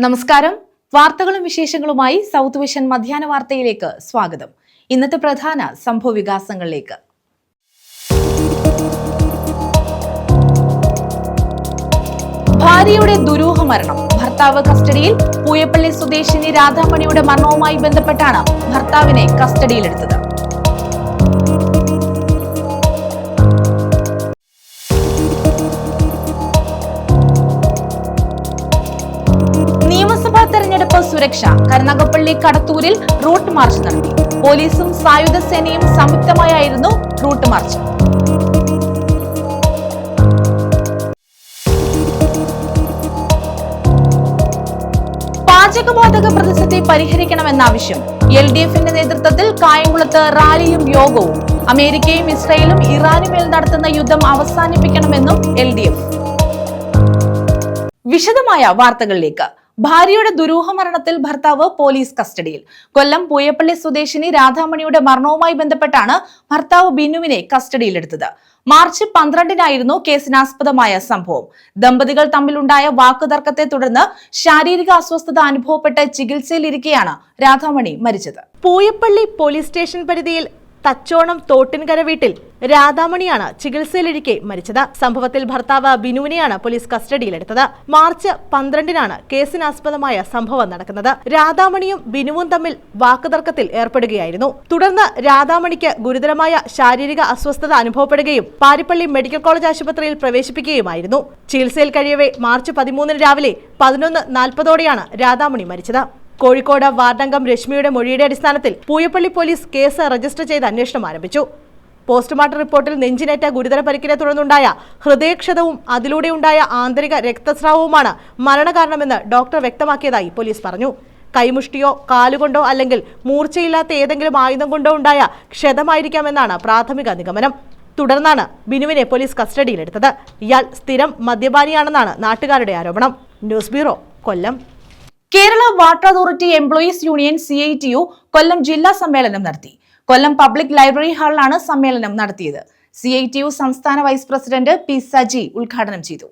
നമസ്കാരം. വാർത്തകളും വിശേഷങ്ങളുമായി സൗത്ത് വിഷൻ മധ്യാഹ്ന വാർത്തയിലേക്ക് സ്വാഗതം. ഇന്നത്തെ പ്രധാന സംഭവ വികാസങ്ങളിലേക്ക്. ഭാര്യയുടെ ദുരൂഹ മരണം. ഭർത്താവ് കസ്റ്റഡിയിൽ. പൂയപ്പള്ളി സ്വദേശിനി രാധാമണിയുടെ മരണവുമായി ബന്ധപ്പെട്ടാണ് ഭർത്താവിനെ കസ്റ്റഡിയിലെടുത്തത്. നിയമസഭാ തെരഞ്ഞെടുപ്പ് സുരക്ഷ. കരുനാഗപ്പള്ളി കടത്തൂരിൽ റൂട്ട് മാർച്ച് നടത്തി. പോലീസും സായുധ സേനയും സംയുക്തമായായിരുന്നു റൂട്ട് മാർച്ച്. പാചകവാതക പ്രതിസന്ധി പരിഹരിക്കണമെന്നാവശ്യം. LDFന്റെ നേതൃത്വത്തിൽ കായംകുളത്ത് റാലിയും യോഗവും. അമേരിക്കയും ഇസ്രായേലും ഇറാനുമേൽ നടത്തുന്ന യുദ്ധം അവസാനിപ്പിക്കണമെന്നും LDF. വിശദമായ വാർത്തകളിലേക്ക്. ഭാര്യയുടെ ദുരൂഹ മരണത്തിൽ ഭർത്താവ് പോലീസ് കസ്റ്റഡിയിൽ. കൊല്ലം പൂയപ്പള്ളി സ്വദേശിനി രാധാമണിയുടെ മരണവുമായി ബന്ധപ്പെട്ടാണ് ഭർത്താവ് ബിനുവിനെ കസ്റ്റഡിയിലെടുത്തത്. മാർച്ച് 12-നായിരുന്നു കേസിനാസ്പദമായ സംഭവം. ദമ്പതികൾ തമ്മിലുണ്ടായ വാക്കുതർക്കത്തെ തുടർന്ന് ശാരീരിക അസ്വസ്ഥത അനുഭവപ്പെട്ട് ചികിത്സയിലിരിക്കെയാണ് രാധാമണി മരിച്ചത്. പൂയപ്പള്ളി പോലീസ് സ്റ്റേഷൻ പരിധിയിൽ തച്ചോണം തോട്ടിൻകര വീട്ടിൽ രാധാമണിയാണ് ചികിത്സയിലിരിക്കെ മരിച്ചത്. സംഭവത്തിൽ ഭർത്താവ് ബിനുവിനെയാണ് പോലീസ് കസ്റ്റഡിയിലെടുത്തത്. മാർച്ച് 12-നാണ് കേസിനാസ്പദമായ സംഭവം നടക്കുന്നത്. രാധാമണിയും ബിനുവും തമ്മിൽ വാക്കുതർക്കത്തിൽ ഏർപ്പെടുകയായിരുന്നു. തുടർന്ന് രാധാമണിക്ക് ഗുരുതരമായ ശാരീരിക അസ്വസ്ഥത അനുഭവപ്പെടുകയും പാരിപ്പള്ളി മെഡിക്കൽ കോളേജ് ആശുപത്രിയിൽ പ്രവേശിപ്പിക്കുകയുമായിരുന്നു. ചികിത്സയിൽ കഴിയവേ മാർച്ച് 13 രാവിലെ 11:40-ഓടെയാണ് രാധാമണി മരിച്ചത്. കോഴിക്കോട് വാർഡംഗം രശ്മിയുടെ മൊഴിയുടെ അടിസ്ഥാനത്തിൽ പൂയപ്പള്ളി പോലീസ് കേസ് രജിസ്റ്റർ ചെയ്ത് അന്വേഷണം ആരംഭിച്ചു. പോസ്റ്റ്മോർട്ടം റിപ്പോർട്ടിൽ നെഞ്ചിനേറ്റ ഗുരുതര പരിക്കിനെ തുടർന്നുണ്ടായ ഹൃദയക്ഷതവും അതിലൂടെയുണ്ടായ ആന്തരിക രക്തസ്രാവവുമാണ് മരണകാരണമെന്ന് ഡോക്ടർ വ്യക്തമാക്കിയതായി പോലീസ് പറഞ്ഞു. കൈമുഷ്ടിയോ കാലുകൊണ്ടോ അല്ലെങ്കിൽ മൂർച്ചയില്ലാത്ത ഏതെങ്കിലും ആയുധം കൊണ്ടോ ഉണ്ടായ ക്ഷതമായിരിക്കാമെന്നാണ് പ്രാഥമിക നിഗമനം. തുടർന്നാണ് ബിനുവിനെ പോലീസ് കസ്റ്റഡിയിലെടുത്തത്. ഇയാൾ സ്ഥിരം മദ്യപാനിയാണെന്നാണ് നാട്ടുകാരുടെ ആരോപണം. News bureau, Kollam. Kerala water authority employees union CITU Kollam ജില്ലാ സമ്മേളനം നടത്തി. കൊല്ലം പബ്ലിക് ലൈബ്രറി ഹാളിലാണ് സമ്മേളനം നടത്തിയത്. CITU സംസ്ഥാന വൈസ് പ്രസിഡന്റ് P. സജി ഉദ്ഘാടനം ചെയ്തു.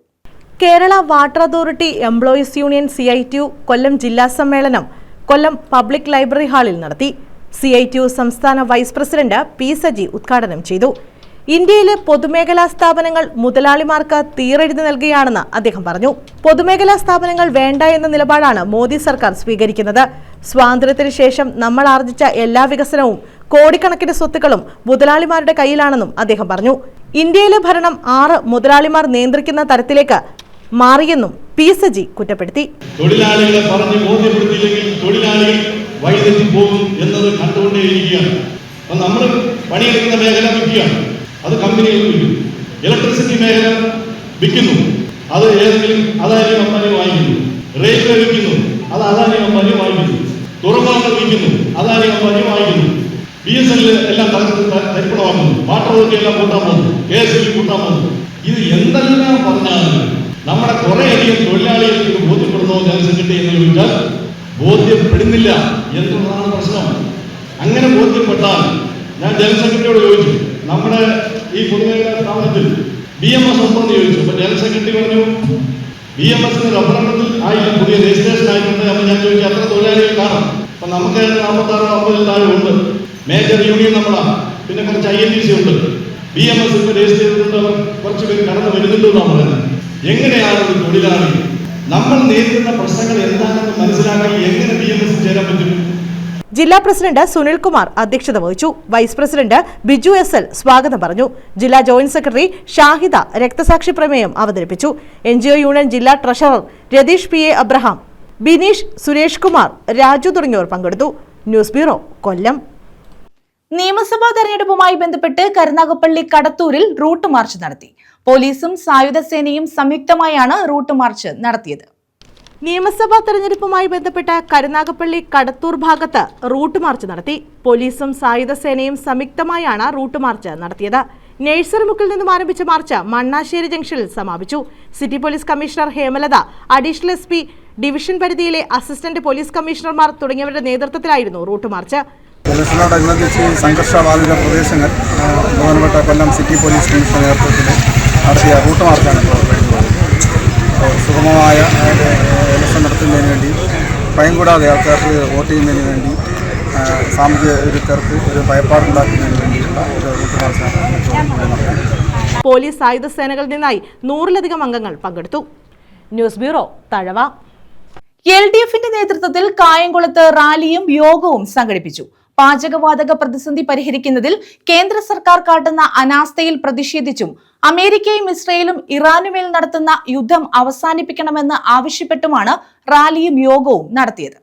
Kerala water authority employees union CITU Kollam ജില്ലാ സമ്മേളനം കൊല്ലം പബ്ലിക് ലൈബ്രറി ഹാളിൽ നടത്തി. CITU സംസ്ഥാന വൈസ് പ്രസിഡന്റ് P. സജി ഉദ്ഘാടനം ചെയ്തു. ഇന്ത്യയിലെ പൊതുമേഖലാ സ്ഥാപനങ്ങൾ മുതലാളിമാർക്ക് തീരെഴുതി നൽകുകയാണെന്ന് അദ്ദേഹം പറഞ്ഞു. പൊതുമേഖലാ സ്ഥാപനങ്ങൾ വേണ്ട എന്ന നിലപാടാണ് മോദി സർക്കാർ സ്വീകരിക്കുന്നത്. സ്വാതന്ത്ര്യത്തിന് ശേഷം നമ്മൾ ആർജിച്ച എല്ലാ വികസനവും കോടിക്കണക്കിന് സ്വത്തുക്കളും മുതലാളിമാരുടെ കയ്യിലാണെന്നും അദ്ദേഹം പറഞ്ഞു. ഇന്ത്യയിലെ ഭരണം 6 മുതലാളിമാർ നിയന്ത്രിക്കുന്ന തരത്തിലേക്ക് മാറിയെന്നും P. സജി കുറ്റപ്പെടുത്തി. തൊഴിലാളികളെ പറഞ്ഞു ബോധ്യപ്പെടുത്തിയില്ലെങ്കിൽ തൊഴിലാളികൾ വഴിതെറ്റി പോകും എന്നത് കണ്ടുകൊണ്ടേയിരിക്കുകയാണ്. നമ്മൾ പണിയെടുക്കുന്ന മേഖല വിൽക്കുകയാണ്, അത് കമ്പനികൾ വിൽക്കും. ഇലക്ട്രിസിറ്റി മേഖല വിൽക്കുന്നു, അത് ഏതെങ്കിലും അദാനി കമ്പനി വാങ്ങിക്കുന്നു. റെയിൽവേ വിൽക്കുന്നു, അത് അദാനി കമ്പനി വാങ്ങിക്കുന്നു. തുറമുഖങ്ങൾ വിൽക്കുന്നു, അദാനി കമ്പനി വാങ്ങിക്കുന്നു. BSNL എല്ലാം തരിപ്പണമാക്കുന്നു. വാട്ടർ അതോറിറ്റി എല്ലാം കൂട്ടാൻ പോകുന്നു, KSB കൂട്ടാൻ പോകുന്നു. ഇത് എന്തെല്ലാം പറഞ്ഞാലും നമ്മുടെ കുറേയധികം തൊഴിലാളികൾക്ക് ഇത് ബോധ്യപ്പെടുന്നോ ജനറൽ സെക്രട്ടറി എന്ന് ചോദിച്ചാൽ ബോധ്യപ്പെടുന്നില്ല എന്നുള്ളതാണ് പ്രശ്നം. അങ്ങനെ ബോധ്യപ്പെട്ടാൽ ഞാൻ ജനറൽ സെക്രട്ടറിയോട് ചോദിച്ചു, നമ്മുടെ ഈ പൊതുമേഖലാ സ്ഥാപനത്തിൽ BMS ഉണ്ടെന്ന് ചോദിച്ചു. അപ്പൊ ജനറൽ സെക്രട്ടറി പറഞ്ഞു BMSന് റഫറൻഡത്തിൽ ആയില്ല, പുതിയ രജിസ്ട്രേഷൻ ആയിട്ടുണ്ട്. അപ്പൊ ഞാൻ ചോദിച്ചു അത്ര തൊഴിലാളികൾ കാണാം. അപ്പൊ നമുക്ക് 46-50 താഴെ ഉണ്ട്. മേജർ യൂണിയൻ നമ്മളാണ്, പിന്നെ കുറച്ച് INTC ഉണ്ട്. BMS ഇപ്പൊ രജിസ്റ്റർ ചെയ്തിട്ടുണ്ട്, അവർ കുറച്ച് പേര് കടന്നു വരുന്നുണ്ട് എന്നാണ് പറയുന്നത്. എങ്ങനെയാണ് ഒരു തൊഴിലാളി നമ്മൾ നേരിടുന്ന പ്രശ്നങ്ങൾ എന്താണെന്ന് മനസ്സിലാക്കി എങ്ങനെ BMS ചേരാൻ പറ്റും? ജില്ലാ പ്രസിഡന്റ് സുനിൽകുമാർ അധ്യക്ഷത വഹിച്ചു. വൈസ് പ്രസിഡന്റ് ബിജു SL സ്വാഗതം പറഞ്ഞു. ജില്ലാ ജോയിന്റ് സെക്രട്ടറി ഷാഹിദ രക്തസാക്ഷി പ്രമേയം അവതരിപ്പിച്ചു. NGO യൂണിയൻ ജില്ലാ treasurer Ratheesh PA Abraham, Bineesh, Suresh Kumar, Raju തുടങ്ങിയവർ പങ്കെടുത്തു. ന്യൂസ് ബ്യൂറോ, കൊല്ലം. നിയമസഭാ തെരഞ്ഞെടുപ്പുമായി ബന്ധപ്പെട്ട് കരുനാഗപ്പള്ളി കടത്തൂരിൽ റൂട്ട് മാർച്ച് നടത്തി. പോലീസും സായുധ സേനയും സംയുക്തമായാണ് റൂട്ട് മാർച്ച് നടത്തിയത്. നിയമസഭാ തെരഞ്ഞെടുപ്പുമായി ബന്ധപ്പെട്ട് കരുനാഗപ്പള്ളി കടത്തൂർ ഭാഗത്ത് റൂട്ട് മാർച്ച് നടത്തി. പോലീസും സായുധ സേനയും സംയുക്തമായാണ് റൂട്ട് മാർച്ച് നടത്തിയത്. നഴ്സറിമുക്കിൽ നിന്നും ആരംഭിച്ച മാർച്ച് മണ്ണാശ്ശേരി ജംഗ്ഷനിൽ സമാപിച്ചു. City police commissioner Hemalatha, additional SP, division പരിധിയിലെ അസിസ്റ്റന്റ് പോലീസ് കമ്മീഷണർമാർ തുടങ്ങിയവരുടെ നേതൃത്വത്തിലായിരുന്നു റൂട്ട് മാർച്ച്. ഇലക്ഷനോടനുബന്ധിച്ച് സംഘർഷബാധിത പ്രദേശങ്ങൾ ബഹുമാനപ്പെട്ട കൊല്ലം സിറ്റി പോലീസ് കമ്മീഷണർ നേതൃത്വത്തിൽ നടത്തിയ റൂട്ട് മാർച്ചാണ് ഇപ്പോൾ കഴിഞ്ഞത്. സുഗമമായ ഇലക്ഷൻ നടത്തുന്നതിന് വേണ്ടി ഭയം കൂടാതെ ആൾക്കാർക്ക് വോട്ട് ചെയ്യുന്നതിന് വേണ്ടി സാമൂഹ്യ വിരുദ്ധർക്ക് ഒരു ഭയപ്പാടുണ്ടാക്കുന്നതിന് വേണ്ടിയിട്ടുള്ള ഒരു വോട്ട് നടത്തി. പോലീസ് സായുധ സേനകളിൽ നിന്നായി 100-ലധികം അംഗങ്ങൾ പങ്കെടുത്തു. News bureau, Thazhava. LDFന്റെ നേതൃത്വത്തിൽ കായംകുളത്ത് റാലിയും യോഗവും സംഘടിപ്പിച്ചു. പാചകവാതക പ്രതിസന്ധി പരിഹരിക്കുന്നതിൽ കേന്ദ്ര സർക്കാർ കാട്ടുന്ന അനാസ്ഥയിൽ പ്രതിഷേധിച്ചും അമേരിക്കയും ഇസ്രയേലും ഇറാനുമേൽ നടത്തുന്ന യുദ്ധം അവസാനിപ്പിക്കണമെന്ന് ആവശ്യപ്പെട്ടുമാണ് റാലിയും യോഗവും നടത്തിയത്.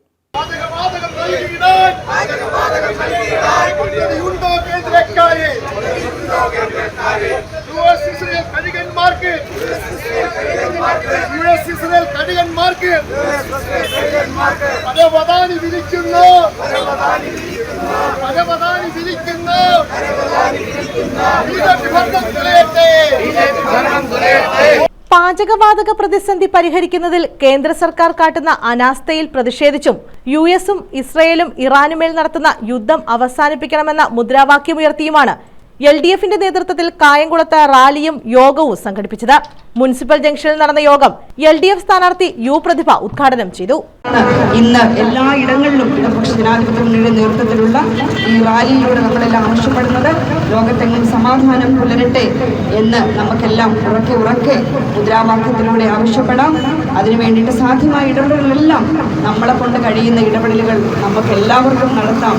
പാചകവാതക പ്രതിസന്ധി പരിഹരിക്കുന്നതിൽ കേന്ദ്ര സർക്കാർ കാട്ടുന്ന അനാസ്ഥയിൽ പ്രതിഷേധിച്ചും US-ഉം ഇസ്രയേലും ഇറാനുമേൽ നടത്തുന്ന യുദ്ധം അവസാനിപ്പിക്കണമെന്ന മുദ്രാവാക്യമുയർത്തിയുമാണ് LDFന്റെ നേതൃത്വത്തിൽ കായംകുളത്ത് റാലിയും യോഗവും സംഘടിപ്പിച്ചത്. മുനിസിപ്പൽ ജംഗ്ഷനിൽ നടന്ന യോഗം LDF സ്ഥാനാർത്ഥി യു പ്രതിഭ ഉദ്ഘാടനം ചെയ്തു. ഇന്ന് എല്ലായിടങ്ങളിലും ഇടതുപക്ഷ ജനാധിപത്യ മുന്നണിയുടെ നേതൃത്വത്തിലുള്ള ഈ റാലിയിലൂടെ നമ്മളെല്ലാം ആവശ്യപ്പെടുന്നത് ലോകത്തെങ്ങും സമാധാനം പുലരട്ടെ എന്ന് നമുക്കെല്ലാം ഉറക്കെ മുദ്രാവാക്യത്തിലൂടെ ആവശ്യപ്പെടാം. അതിനു വേണ്ടിയിട്ട് സാധ്യമായ ഇടപെടലുകളെല്ലാം നമ്മളെ കൊണ്ട് കഴിയുന്ന ഇടപെടലുകൾ നമുക്ക് എല്ലാവർക്കും നടത്താം.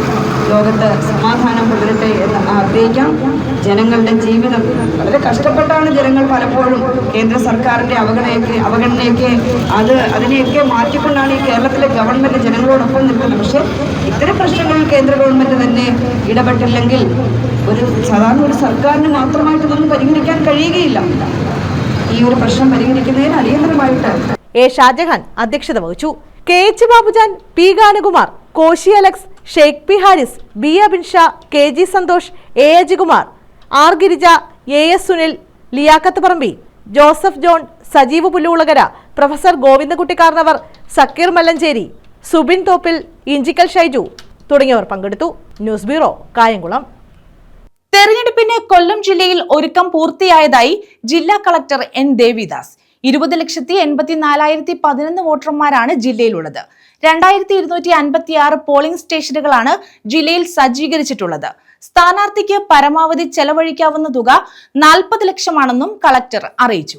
ലോകത്ത് സമാധാനം പുലരട്ടെ എന്ന് ആഗ്രഹിക്കാം. ജനങ്ങളുടെ ജീവിതം വളരെ കഷ്ടപ്പെട്ടാണ് ജനങ്ങൾ പലപ്പോഴും കേന്ദ്ര സർക്കാരിൻ്റെ അവഗണനയൊക്കെ അതിനെയൊക്കെ മാറ്റിക്കൊണ്ടാണ് ഈ കേരളത്തിലെ ഗവൺമെൻറ് ജനങ്ങളോടൊപ്പം നിൽക്കുന്നത്. പക്ഷേ ഇത്തരം പ്രശ്നങ്ങളിൽ കേന്ദ്ര ഗവൺമെൻറ് തന്നെ ഇടപെട്ടില്ലെങ്കിൽ സാധാരണ ഒരു സർക്കാരിന് മാത്രമായിട്ടൊന്നും പരിഹരിക്കാൻ കഴിയുകയില്ല. ഈ ഒരു പ്രശ്നം പരിഹരിക്കുന്നതിന് അടിയന്തരമായിട്ട് എ ഷാജഹാൻ അധ്യക്ഷത വഹിച്ചു. KH Babujan, P Ganakumar, Koshy Alex, Sheikh P Haris, B Abin Shah, KG Santhosh, A Ajikumar, R Girija, AS Sunil, Liyakath Parambi, Joseph John, Sajeev Pullukulakara, professor Govindakutty Karnavar, Zakir Mallancheri, Subin Thoppil, Inchikkal Shaiju തുടങ്ങിയവർ പങ്കെടുത്തു. News bureau, Kayamkulam. തെരഞ്ഞെടുപ്പിന് കൊല്ലം ജില്ലയിൽ ഒരുക്കം പൂർത്തിയായതായി ജില്ലാ കളക്ടർ N ദേവിദാസ്. 20,84,011 വോട്ടർമാരാണ് ജില്ലയിലുള്ളത്. 2256 പോളിംഗ് സ്റ്റേഷനുകളാണ് ജില്ലയിൽ സജ്ജീകരിച്ചിട്ടുള്ളത്. സ്ഥാനാർത്ഥിക്ക് പരമാവധി ചെലവഴിക്കാവുന്ന തുക 40 ലക്ഷമാണെന്നും കളക്ടർ അറിയിച്ചു.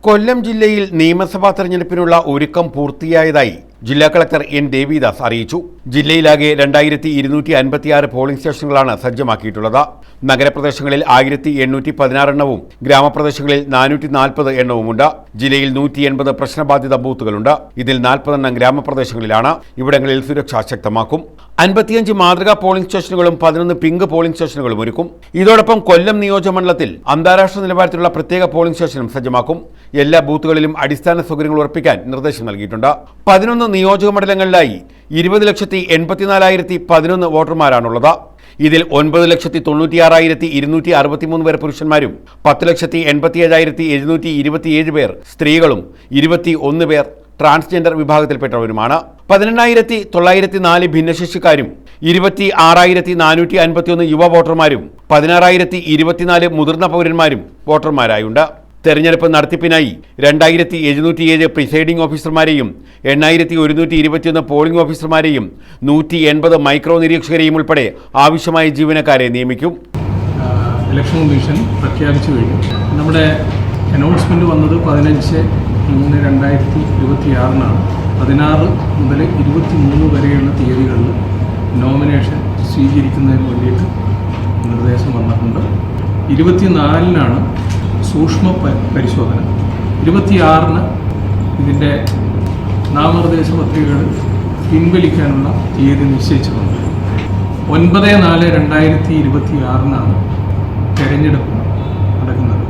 കൊല്ലം ജില്ലയിൽ നിയമസഭാ തെരഞ്ഞെടുപ്പിനുള്ള ഒരുക്കം പൂർത്തിയായതായി ജില്ലാ കളക്ടർ N ദേവിദാസ് അറിയിച്ചു. ജില്ലയിലാകെ 2256 പോളിംഗ് സ്റ്റേഷനുകളാണ് സജ്ജമാക്കിയിട്ടുള്ളത്. നഗരപ്രദേശങ്ങളിൽ 1816 എണ്ണവും ഗ്രാമപ്രദേശങ്ങളിൽ 440 എണ്ണവുമുണ്ട്. ജില്ലയിൽ 180 പ്രശ്നബാധിത ബൂത്തുകളുണ്ട്. ഇതിൽ 40 എണ്ണം ഗ്രാമപ്രദേശങ്ങളിലാണ്. ഇവിടങ്ങളിൽ സുരക്ഷ ശക്തമാക്കും. 55 മാതൃകാ പോളിംഗ് സ്റ്റേഷനുകളും 11 പിങ്ക് പോളിംഗ് സ്റ്റേഷനുകളും ഒരുക്കും. ഇതോടൊപ്പം കൊല്ലം നിയോജകമണ്ഡലത്തിൽ അന്താരാഷ്ട്ര നിലവാരത്തിലുള്ള പ്രത്യേക പോളിംഗ് സ്റ്റേഷനും സജ്ജമാക്കും. എല്ലാ ബൂത്തുകളിലും അടിസ്ഥാന സൗകര്യങ്ങൾ ഉറപ്പിക്കാൻ നിർദ്ദേശം നൽകിയിട്ടുണ്ട്. 11 നിയോജകമണ്ഡലങ്ങളിലായി 20,84,011 വോട്ടർമാരാണുള്ളത്. ഇതിൽ 9,96,263 പേർ പുരുഷന്മാരും 10,87,727 പേർ സ്ത്രീകളും 21 പേർ ട്രാൻസ്ജെൻഡർ വിഭാഗത്തിൽപ്പെട്ടവരുമാണ്. 18,904 ഭിന്നശേഷിക്കാരും 26,451 യുവ വോട്ടർമാരും 16,024 മുതിർന്ന പൗരന്മാരും വോട്ടർമാരായുണ്ട്. തെരഞ്ഞെടുപ്പ് നടത്തിപ്പിനായി 2,707 പ്രിസൈഡിംഗ് ഓഫീസർമാരെയും 8,121 പോളിംഗ് ഓഫീസർമാരെയും 180 മൈക്രോ നിരീക്ഷകരെയും ഉൾപ്പെടെ ആവശ്യമായ ജീവനക്കാരെ നിയമിക്കും. ഇലക്ഷൻ കമ്മീഷൻ പ്രഖ്യാപിച്ചു കഴിഞ്ഞു. നമ്മുടെ അനൗൺസ്മെൻറ്റ് വന്നത് 15/3/2026 16 മുതൽ 23 വരെയുള്ള തീയതികളിൽ നോമിനേഷൻ സ്വീകരിക്കുന്നതിന് വേണ്ടിയിട്ട് നിർദ്ദേശം വന്നിട്ടുണ്ട്. 24-നാണ് സൂക്ഷ്മ പരിശോധന. 26-ന് ഇതിൻ്റെ നാമനിർദ്ദേശ പത്രികകൾ പിൻവലിക്കാനുള്ള തീയതി നിശ്ചയിച്ചിട്ടുണ്ട്. 9/4/2026 തെരഞ്ഞെടുപ്പ് നടക്കുന്നത്,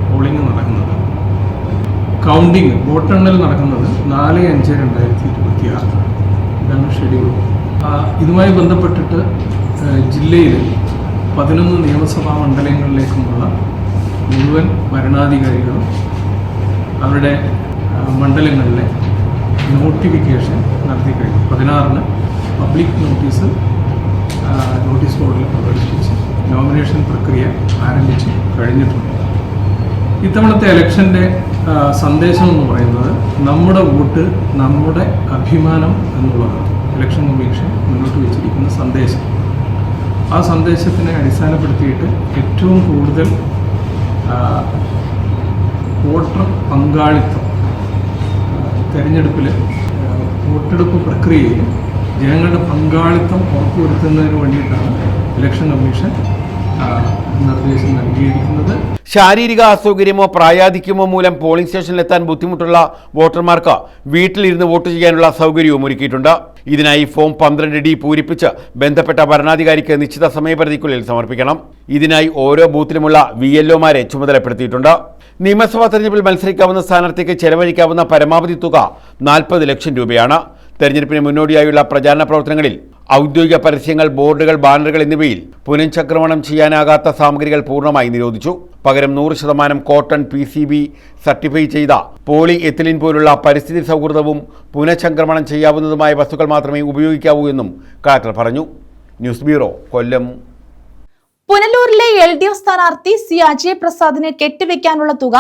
പോളിംഗ് നടക്കുന്നത്. കൗണ്ടിങ് വോട്ടെണ്ണൽ നടക്കുന്നത് 4/5/2026. ഇതാണ് ഷെഡ്യൂൾ. ഇതുമായി ബന്ധപ്പെട്ടിട്ട് ജില്ലയിൽ 11 നിയമസഭാ മണ്ഡലങ്ങളിലേക്കുമുള്ള മുഴുവൻ ഭരണാധികാരികളും അവരുടെ മണ്ഡലങ്ങളിലെ നോട്ടിഫിക്കേഷൻ നടത്തി കഴിഞ്ഞു. 16-ന് പബ്ലിക് നോട്ടീസ് ബോർഡിൽ പ്രകടിപ്പിച്ച് നോമിനേഷൻ പ്രക്രിയ ആരംഭിച്ച് കഴിഞ്ഞിട്ടുണ്ട്. ഇത്തവണത്തെ ഇലക്ഷൻ്റെ സന്ദേശം എന്ന് പറയുന്നത് നമ്മുടെ വോട്ട് നമ്മുടെ അഭിമാനം എന്നുള്ളതാണ് ഇലക്ഷൻ കമ്മീഷൻ മുന്നോട്ട് വെച്ചിരിക്കുന്ന സന്ദേശം. ആ സന്ദേശത്തിനെ അടിസ്ഥാനപ്പെടുത്തിയിട്ട് ഏറ്റവും കൂടുതൽ വോട്ടർ പങ്കാളിത്തം തെരഞ്ഞെടുപ്പിൽ വോട്ടെടുപ്പ് പ്രക്രിയയിൽ ജനങ്ങളുടെ പങ്കാളിത്തം ഉറപ്പുവരുത്തുന്നതിന് വേണ്ടിയിട്ടാണ് ഇലക്ഷൻ കമ്മീഷൻ നിർദ്ദേശം നൽകിയിരിക്കുന്നത്. ശാരീരിക അസൗകര്യമോ പ്രായാധിക്യമോ മൂലം പോളിംഗ് സ്റ്റേഷനിലെത്താൻ ബുദ്ധിമുട്ടുള്ള വോട്ടർമാർക്ക് വീട്ടിലിരുന്ന് വോട്ട് ചെയ്യാനുള്ള സൗകര്യവും ഒരുക്കിയിട്ടുണ്ട്. ഇതിനായി ഫോം 12D പൂരിപ്പിച്ച് ബന്ധപ്പെട്ട ഭരണാധികാരിക്ക് നിശ്ചിത സമയപരിധിക്കുള്ളിൽ സമർപ്പിക്കണം. ഇതിനായി ഓരോ ബൂത്തിലുമുള്ള VLOമാരെ ചുമതലപ്പെടുത്തിയിട്ടുണ്ട്. നിയമസഭാ തെരഞ്ഞെടുപ്പിൽ മത്സരിക്കാവുന്ന സ്ഥാനാർത്ഥിക്ക് ചെലവഴിക്കാവുന്ന പരമാവധി തുക 40 ലക്ഷം രൂപയാണ്. തെരഞ്ഞെടുപ്പിന് മുന്നോടിയായുള്ള പ്രചാരണ പ്രവർത്തനങ്ങളിൽ ഔദ്യോഗിക പരസ്യങ്ങൾ, ബോർഡുകൾ, ബാനറുകൾ എന്നിവയിൽ പുനഃചക്രമണം ചെയ്യാനാകാത്ത സാമഗ്രികൾ പൂർണ്ണമായി നിരോധിച്ചു. പകരം 100% കോട്ടൺ PCB സർട്ടിഫൈ ചെയ്ത പോളി എത്തിലിൻ പോലുള്ള പരിസ്ഥിതി സൗഹൃദവും പുനഃചംക്രമണം ചെയ്യാവുന്നതുമായ വസ്തുക്കൾ മാത്രമേ ഉപയോഗിക്കാവൂ എന്നും കളക്ടർ പറഞ്ഞു. ന്യൂസ് ബ്യൂറോ, കൊല്ലം. പുനലൂരിലെ LDF സ്ഥാനാർത്ഥി C. അജയ് പ്രസാദിന് കെട്ടിവെക്കാനുള്ള തുക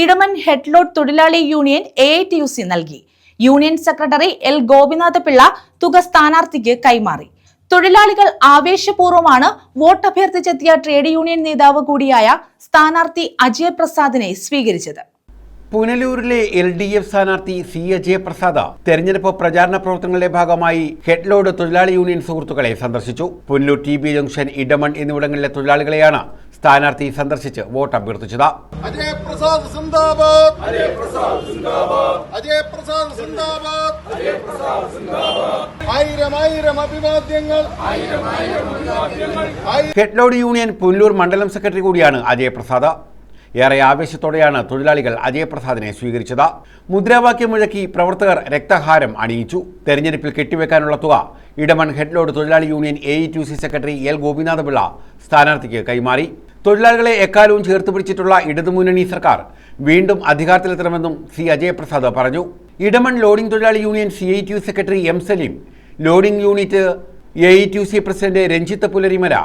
ഇടമൺ ഹെഡ്ലോഡ് തൊഴിലാളി യൂണിയൻ AITUC നൽകി. Union secretary L. Gopinatha Pillai തുക സ്ഥാനാർത്ഥിക്ക് കൈമാറി. തൊഴിലാളികൾ ആവേശപൂർവ്വമാണ് വോട്ട് അഭ്യർത്ഥിച്ചെത്തിയ ട്രേഡ് യൂണിയൻ നേതാവ് കൂടിയായ സ്ഥാനാർത്ഥി അജയ് പ്രസാദിനെ സ്വീകരിച്ചത്. പുനലൂരിലെ LDF സ്ഥാനാർത്ഥി C. അജയ് പ്രസാദ് തെരഞ്ഞെടുപ്പ് പ്രചാരണ പ്രവർത്തനങ്ങളുടെ ഭാഗമായി ഹെഡ്ലോഡ് തൊഴിലാളി യൂണിയൻ സുഹൃത്തുക്കളെ സന്ദർശിച്ചു. പുനലൂർ TB ജംഗ്ഷൻ, ഇടമൺ എന്നിവിടങ്ങളിലെ തൊഴിലാളികളെയാണ് സ്ഥാനാർത്ഥി സന്ദർശിച്ച് വോട്ട് അഭ്യർത്ഥിച്ചത്. അജയ് പ്രസാദ് സിന്ദാബാദ്, അജയ് പ്രസാദ് സിന്ദാബാദ്, അജയ് പ്രസാദ് സിന്ദാബാദ്, അജയ് പ്രസാദ് സിന്ദാബാദ്. ആയിരം അഭിവാദ്യങ്ങൾ. ഹെഡ്ലോഡ് യൂണിയൻ പുനലൂർ മണ്ഡലം സെക്രട്ടറി കൂടിയാണ് അജയ് പ്രസാദ്. ഏറെ ആവേശത്തോടെയാണ് തൊഴിലാളികൾ അജയ് പ്രസാദിനെ സ്വീകരിച്ചത്. മുദ്രാവാക്യം മുഴക്കി പ്രവർത്തകർ രക്തഹാരം അണിയിച്ചു. തെരഞ്ഞെടുപ്പിൽ കെട്ടിവെക്കാനുള്ള തുക ഇടമൺ ഹെഡ്ലോഡ് തൊഴിലാളി union AITUC secretary L. Gopinatha Pillai സ്ഥാനാർത്ഥിക്ക് കൈമാറി. തൊഴിലാളികളെ എക്കാലവും ചേർത്ത് പിടിച്ചിട്ടുള്ള ഇടതുമുന്നണി സർക്കാർ വീണ്ടും അധികാരത്തിലെത്തണമെന്നും C. അജയ് പ്രസാദ് പറഞ്ഞു. ഇടമൺ ലോഡിംഗ് തൊഴിലാളി union CITU secretary M. Salim, loading unit AITUC president Ranjith Pularimala,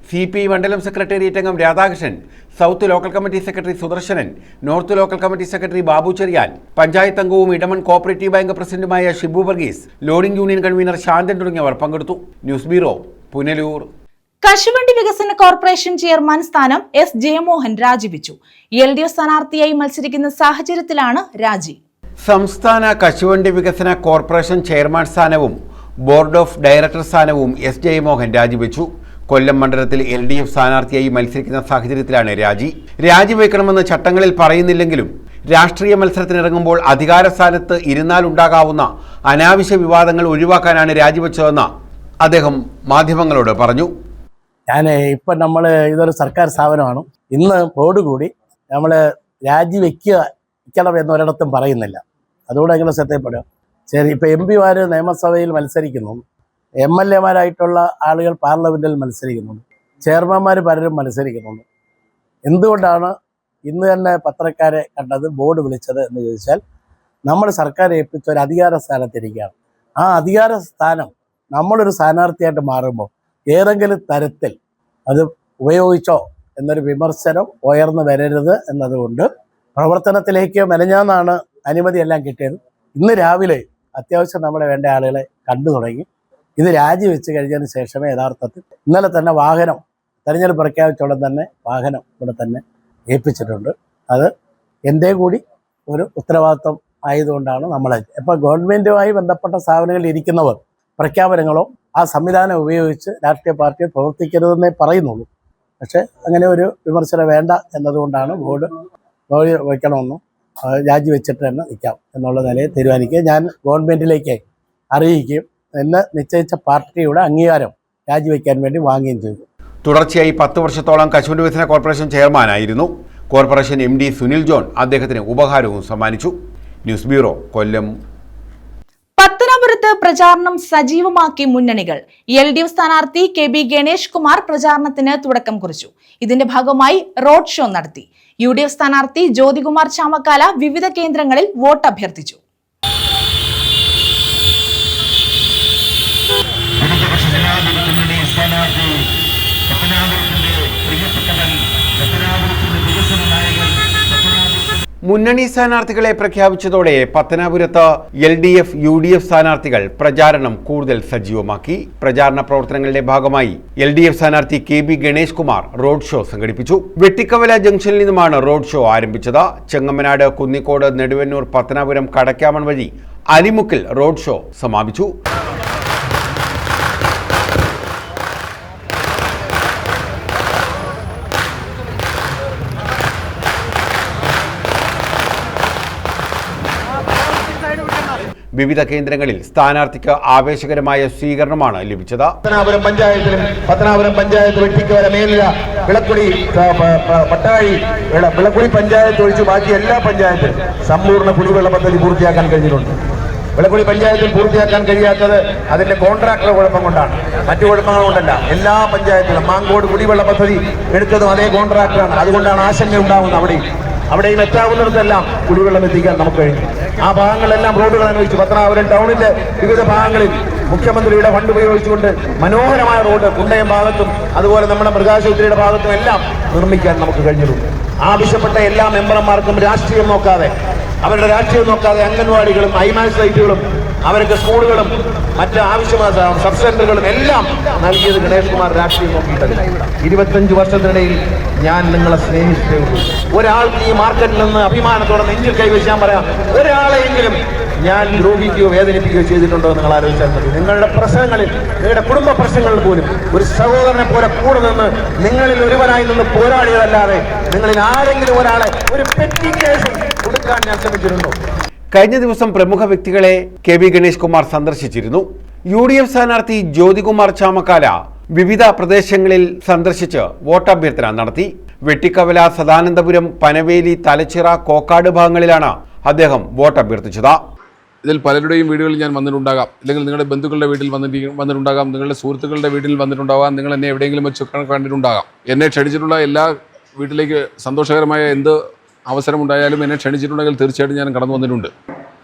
CPI മണ്ഡലം സെക്രട്ടേറിയറ്റ് അംഗം Radhakrishnan, south local committee secretary Sudarsanan, north local committee secretary Babu Cheriyan, panchayat അംഗവും ഇടമൺ കോപ്പറേറ്റീവ് ബാങ്ക് പ്രസിഡന്റുമായ Shibu Varghese, loading union convener Santhan തുടങ്ങിയവർ പങ്കെടുത്തു. News bureau, Punalur. കശുവണ്ടി വികസന കോർപ്പറേഷൻ ചെയർമാൻ സ്ഥാനം S. ജയമോഹൻ രാജിവെച്ചു. LDF സ്ഥാനാർത്ഥിയായി മത്സരിക്കുന്ന സാഹചര്യത്തിലാണ് രാജി. സംസ്ഥാന കശുവണ്ടി വികസന കോർപ്പറേഷൻ ചെയർമാൻ സ്ഥാനവും ബോർഡ് ഓഫ് ഡയറക്ടർ സ്ഥാനവും S. ജയമോഹൻ രാജിവെച്ചു. കൊല്ലം മണ്ഡലത്തിൽ LDF സ്ഥാനാർത്ഥിയായി മത്സരിക്കുന്ന സാഹചര്യത്തിലാണ് രാജിവെക്കണമെന്ന് ചട്ടങ്ങളിൽ പറയുന്നില്ലെങ്കിലും രാഷ്ട്രീയ മത്സരത്തിനിറങ്ങുമ്പോൾ അധികാര സ്ഥാനത്ത് ഇരുന്നാലുണ്ടാകാവുന്ന അനാവശ്യ വിവാദങ്ങൾ ഒഴിവാക്കാനാണ് രാജിവെച്ചതെന്ന് അദ്ദേഹം മാധ്യമങ്ങളോട് പറഞ്ഞു. ഇപ്പം നമ്മൾ ഇതൊരു സർക്കാർ സ്ഥാപനമാണ്. ഇന്ന് ബോർഡ് കൂടി നമ്മൾ രാജിവെക്കണം എന്നൊരിടത്തും പറയുന്നില്ല. അതുകൊണ്ട് എങ്ങനെ ശ്രദ്ധപ്പെടുക. ശരി, ഇപ്പം MP-മാർ നിയമസഭയിൽ മത്സരിക്കുന്നു, MLA-മാരായിട്ടുള്ള ആളുകൾ പാർലമെൻറ്റിൽ മത്സരിക്കുന്നുണ്ട്, ചെയർമാന്മാർ പലരും മത്സരിക്കുന്നുണ്ട്. എന്തുകൊണ്ടാണ് ഇന്ന് തന്നെ പത്രക്കാരെ കണ്ടത്, ബോർഡ് വിളിച്ചത് എന്ന് ചോദിച്ചാൽ, നമ്മൾ സർക്കാർ ഏൽപ്പിച്ച ഒരു അധികാര സ്ഥാനത്തിരിക്കുകയാണ്. ആ അധികാര സ്ഥാനം നമ്മളൊരു സ്ഥാനാർത്ഥിയായിട്ട് മാറുമ്പോൾ ഏതെങ്കിലും തരത്തിൽ അത് ഉപയോഗിച്ചോ എന്നൊരു വിമർശനം ഉയർന്നു വരരുത് എന്നതുകൊണ്ട് പ്രവർത്തനത്തിലേക്ക് മെനഞ്ഞാന്നാണ് അനുമതിയെല്ലാം കിട്ടിയത്. ഇന്ന് രാവിലെ അത്യാവശ്യം നമ്മളെ വേണ്ട ആളുകളെ കണ്ടു തുടങ്ങി. ഇത് രാജിവെച്ച് കഴിഞ്ഞതിന് ശേഷമേ യഥാർത്ഥത്തിൽ ഇന്നലെ തന്നെ വാഹനം തെരഞ്ഞെടുപ്പ് പ്രഖ്യാപിച്ചോളം തന്നെ വാഹനം ഇവിടെ തന്നെ ഏൽപ്പിച്ചിട്ടുണ്ട്. അത് എൻ്റെ കൂടി ഒരു ഉത്തരവാദിത്വം ആയതുകൊണ്ടാണ് നമ്മൾ ഇപ്പോൾ ഗവൺമെൻറ്റുമായി ബന്ധപ്പെട്ട സ്ഥാപനങ്ങളിൽ ഇരിക്കുന്നവർ പ്രഖ്യാപനങ്ങളോ ആ സംവിധാനം ഉപയോഗിച്ച് രാഷ്ട്രീയ പാർട്ടിയെ പ്രവർത്തിക്കരുതെന്നേ പറയുന്നുള്ളൂ. പക്ഷേ അങ്ങനെ ഒരു വിമർശനം വേണ്ട എന്നതുകൊണ്ടാണ് ബോർഡ് വയ്ക്കണമെന്നും രാജിവെച്ചിട്ട് തന്നെ നിൽക്കാം എന്നുള്ള നിലയിൽ തീരുമാനിക്കുക. ഞാൻ ഗവൺമെൻറ്റിലേക്ക് അറിയിക്കുകയും എന്നെ നിശ്ചയിച്ച പാർട്ടിയുടെ അംഗീകാരം രാജിവെക്കാൻ വേണ്ടി വാങ്ങുകയും ചെയ്തു. തുടർച്ചയായി 10 വർഷത്തോളം കശുവണ്ടി വികസന കോർപ്പറേഷൻ ചെയർമാനായിരുന്നു. കോർപ്പറേഷൻ MD സുനിൽ ജോൺ അദ്ദേഹത്തിന് ഉപഹാരവും സമ്മാനിച്ചു. News bureau, Kollam. പത്തനാപുരത്ത് പ്രചാരണം സജീവമാക്കി മുന്നണികൾ. LDF സ്ഥാനാർത്ഥി KB ഗണേഷ് കുമാർ പ്രചാരണത്തിന് തുടക്കം കുറിച്ചു. ഇതിന്റെ ഭാഗമായി റോഡ് ഷോ നടത്തി. UDF സ്ഥാനാർത്ഥി ജ്യോതികുമാർ ചാമക്കാല വിവിധ കേന്ദ്രങ്ങളിൽ വോട്ട് അഭ്യർത്ഥിച്ചു. പത്തനാപുരത്തിന്റെ പ്രിയപ്പെട്ടവൻ, പത്തനാപുരത്തിന്റെ വികസന നായകൻ, മുന്നണി സ്ഥാനാർത്ഥികളെ പ്രഖ്യാപിച്ചതോടെ പത്തനാപുരത്ത് LDF, UDF സ്ഥാനാർത്ഥികൾ പ്രചാരണം കൂടുതൽ സജീവമാക്കി. പ്രചാരണ പ്രവർത്തനങ്ങളുടെ ഭാഗമായി LDF സ്ഥാനാർത്ഥി KB Ganesh Kumar road show സംഘടിപ്പിച്ചു. വെട്ടിക്കവല ജംഗ്ഷനിൽ നിന്നുമാണ് റോഡ് ഷോ ആരംഭിച്ചത്. ചെങ്ങമനാട്, കുന്നിക്കോട്, നെടുവന്നൂർ, പത്തനാപുരം, കടക്കാമൺ വഴി അലിമുക്കിൽ റോഡ് ഷോ സമാപിച്ചു. വിവിധ കേന്ദ്രങ്ങളിൽ സ്ഥാനാർത്ഥിക്ക് ആവേശകരമായ സ്വീകരണമാണ് ലഭിച്ചത്. പത്തനാപുരം പഞ്ചായത്ത് വെട്ടിക്കവല, മേലില, വിളക്കുടി, പട്ടാഴി, വിളക്കുടി പഞ്ചായത്ത് ഒഴിച്ച് ബാക്കി എല്ലാ പഞ്ചായത്തും സമ്പൂർണ്ണ കുടിവെള്ള പദ്ധതി പൂർത്തിയാക്കാൻ കഴിഞ്ഞിട്ടുണ്ട്. വിളക്കുടി പഞ്ചായത്തിൽ പൂർത്തിയാക്കാൻ കഴിയാത്തത് അതിന്റെ കോൺട്രാക്ടർ കുഴപ്പം കൊണ്ടാണ്, മറ്റു കുഴപ്പങ്ങൾ കൊണ്ടല്ല. എല്ലാ പഞ്ചായത്തിലും മാങ്കോട് കുടിവെള്ള പദ്ധതി എടുത്തതും അതേ കോൺട്രാക്ടറാണ്. അതുകൊണ്ടാണ് ആശങ്ക ഉണ്ടാവുന്നത്. അവിടെയും എത്താവുന്നിടത്തെല്ലാം കുടിവെള്ളം എത്തിക്കാൻ നമുക്ക് കഴിഞ്ഞു. ആ ഭാഗങ്ങളെല്ലാം റോഡുകൾ അനുവദിച്ചു. പത്തനാപുരം ടൗണിന്റെ വിവിധ ഭാഗങ്ങളിൽ മുഖ്യമന്ത്രിയുടെ ഫണ്ട് ഉപയോഗിച്ചുകൊണ്ട് മനോഹരമായ റോഡ് കുണ്ടയം ഭാഗത്തും അതുപോലെ നമ്മുടെ മൃഗാശുപത്രിയുടെ ഭാഗത്തും എല്ലാം നിർമ്മിക്കാൻ നമുക്ക് കഴിഞ്ഞിട്ടുണ്ട്. ആവശ്യപ്പെട്ട എല്ലാ മെമ്പർമാർക്കും രാഷ്ട്രീയം നോക്കാതെ അംഗൻവാടികളും ഐമാക്സ് സൈറ്റുകളും അവർക്ക് സ്കൂളുകളും മറ്റ് ആവശ്യമായ സബ് സെന്ററുകളും എല്ലാം നൽകിയത് ഗണേഷ് കുമാർ രാഷ്ട്രീയം നോക്കിയിട്ടല്ല. 25 വർഷത്തിനിടയിൽ ഞാൻ നിങ്ങളെ സ്നേഹിച്ചേ ഉള്ളൂ. ഒരാൾക്ക് ഈ മാർക്കറ്റിൽ നിന്ന് അഭിമാനത്തോടെ നെഞ്ചിൽ കൈവശാൻ പറയാം, ഒരാളെയെങ്കിലും ഞാൻ ദ്രോഹിക്കുകയോ വേദനിപ്പിക്കുകയോ ചെയ്തിട്ടുണ്ടോ നിങ്ങൾ ആലോചിച്ചാൽ മതി. നിങ്ങളുടെ പ്രശ്നങ്ങളിൽ, നിങ്ങളുടെ കുടുംബ പ്രശ്നങ്ങളിൽ പോലും ഒരു സഹോദരനെ പോലെ കൂടെ നിന്ന് നിങ്ങളിൽ ഒരുവനായി നിന്ന് പോരാടിയതല്ലാതെ നിങ്ങളിൽ ആരെങ്കിലും ഒരാളെ ഒരു പെറ്റി കേസ് കൊടുക്കാൻ ഞാൻ ശ്രമിച്ചിരുന്നു. കഴിഞ്ഞ ദിവസം പ്രമുഖ വ്യക്തികളെ KB ഗണേഷ് കുമാർ സന്ദർശിച്ചിരുന്നു. UDF സ്ഥാനാർത്ഥി ജ്യോതികുമാർ ചാമക്കാല വിവിധ പ്രദേശങ്ങളിൽ സന്ദർശിച്ച് വോട്ടഭ്യർത്ഥന നടത്തി. വെട്ടിക്കവല, സദാനന്ദപുരം, പനവേലി, തലച്ചിറ, കോക്കാട് ഭാഗങ്ങളിലാണ് അദ്ദേഹം വോട്ടഭ്യർത്ഥിച്ചത്. ഇതിൽ പലരുടെയും വീടുകളിൽ ഞാൻ വന്നിട്ടുണ്ടാകാം, അല്ലെങ്കിൽ നിങ്ങളുടെ ബന്ധുക്കളുടെ വീട്ടിൽ വന്നിട്ടുണ്ടാകാം, നിങ്ങളുടെ സുഹൃത്തുക്കളുടെ വീട്ടിൽ വന്നിട്ടുണ്ടാകാം, നിങ്ങൾ എന്നെ എവിടെയെങ്കിലും വെച്ച് കണ്ടിട്ടുണ്ടാകാം. എന്നെ ക്ഷണിച്ചിട്ടുള്ള എല്ലാ വീട്ടിലേക്ക് സന്തോഷകരമായ എന്ത് അവസരമുണ്ടായാലും എന്നെ ക്ഷണിച്ചിട്ടുണ്ടെങ്കിൽ തീർച്ചയായിട്ടും ഞാൻ കടന്നു വന്നിട്ടുണ്ട്.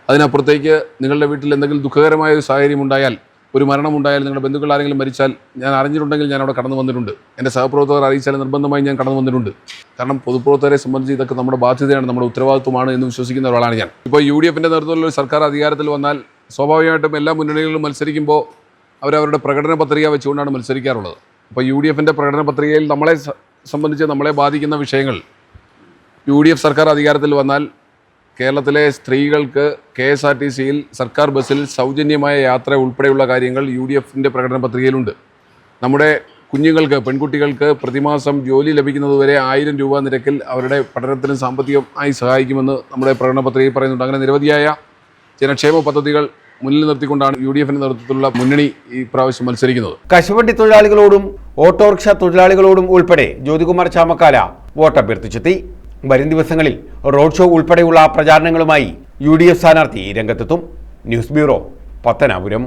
അതിനപ്പുറത്തേക്ക് നിങ്ങളുടെ വീട്ടിൽ എന്തെങ്കിലും ദുഃഖകരമായ ഒരു സാഹചര്യം ഉണ്ടായാൽ, ഒരു മരണമുണ്ടായാൽ, നിങ്ങളുടെ ബന്ധുക്കൾ ആരെങ്കിലും മരിച്ചാൽ ഞാൻ അറിഞ്ഞിട്ടുണ്ടെങ്കിൽ ഞാൻ അവിടെ കടന്നു വന്നിട്ടുണ്ട്. എൻ്റെ സഹപ്രവർത്തകർ അറിയിച്ചാൽ നിർബന്ധമായി ഞാൻ കടന്നു വന്നിട്ടുണ്ട്. കാരണം പൊതുപ്രവർത്തകരെ സംബന്ധിച്ച് ഇതൊക്കെ നമ്മുടെ ബാധ്യതയാണ്, നമ്മുടെ ഉത്തരവാദിത്വമാണ് എന്ന് വിശ്വസിക്കുന്ന ഒരാളാണ് ഞാൻ. ഇപ്പോൾ UDFൻ്റെ നേതൃത്വത്തിലുള്ള ഒരു സർക്കാർ അധികാരത്തിൽ വന്നാൽ സ്വാഭാവികമായിട്ടും എല്ലാ മുന്നണികളിലും മത്സരിക്കുമ്പോൾ അവരവരുടെ പ്രകടന പത്രിക വെച്ചുകൊണ്ടാണ് മത്സരിക്കാറുള്ളത്. അപ്പോൾ UDFൻ്റെ പ്രകടന പത്രികയിൽ നമ്മളെ സംബന്ധിച്ച് നമ്മളെ ബാധിക്കുന്ന വിഷയങ്ങൾ, UDF സർക്കാർ അധികാരത്തിൽ വന്നാൽ കേരളത്തിലെ സ്ത്രീകൾക്ക് KSRTCയിൽ സർക്കാർ ബസ്സിൽ സൗജന്യമായ യാത്ര ഉൾപ്പെടെയുള്ള കാര്യങ്ങൾ UDFൻ്റെ പ്രകടന പത്രികയിലുണ്ട്. നമ്മുടെ കുഞ്ഞുങ്ങൾക്ക്, പെൺകുട്ടികൾക്ക് പ്രതിമാസം ജോലി ലഭിക്കുന്നതുവരെ 1000 രൂപ നിരക്കിൽ അവരുടെ പഠനത്തിന് സാമ്പത്തികമായി സഹായിക്കുമെന്ന് നമ്മുടെ പ്രകടന പത്രികയിൽ പറയുന്നുണ്ട്. അങ്ങനെ നിരവധിയായ ജനക്ഷേമ പദ്ധതികൾ മുന്നിൽ നിർത്തിക്കൊണ്ടാണ് UDFൻ്റെ നേതൃത്വത്തിലുള്ള മുന്നണി ഈ പ്രാവശ്യം മത്സരിക്കുന്നത്. കശുവണ്ടി തൊഴിലാളികളോടും ഓട്ടോറിക്ഷ തൊഴിലാളികളോടും ഉൾപ്പെടെ ജ്യോതികുമാർ ചാമക്കാല വോട്ടഭ്യർത്ഥിച്ചെത്തി. വരും ദിവസങ്ങളിൽ റോഡ് ഷോ ഉൾപ്പെടെയുള്ള പ്രചാരണങ്ങളുമായി UDF സ്ഥാനാർത്ഥി രംഗത്തെത്തും. News bureau, Pathanapuram.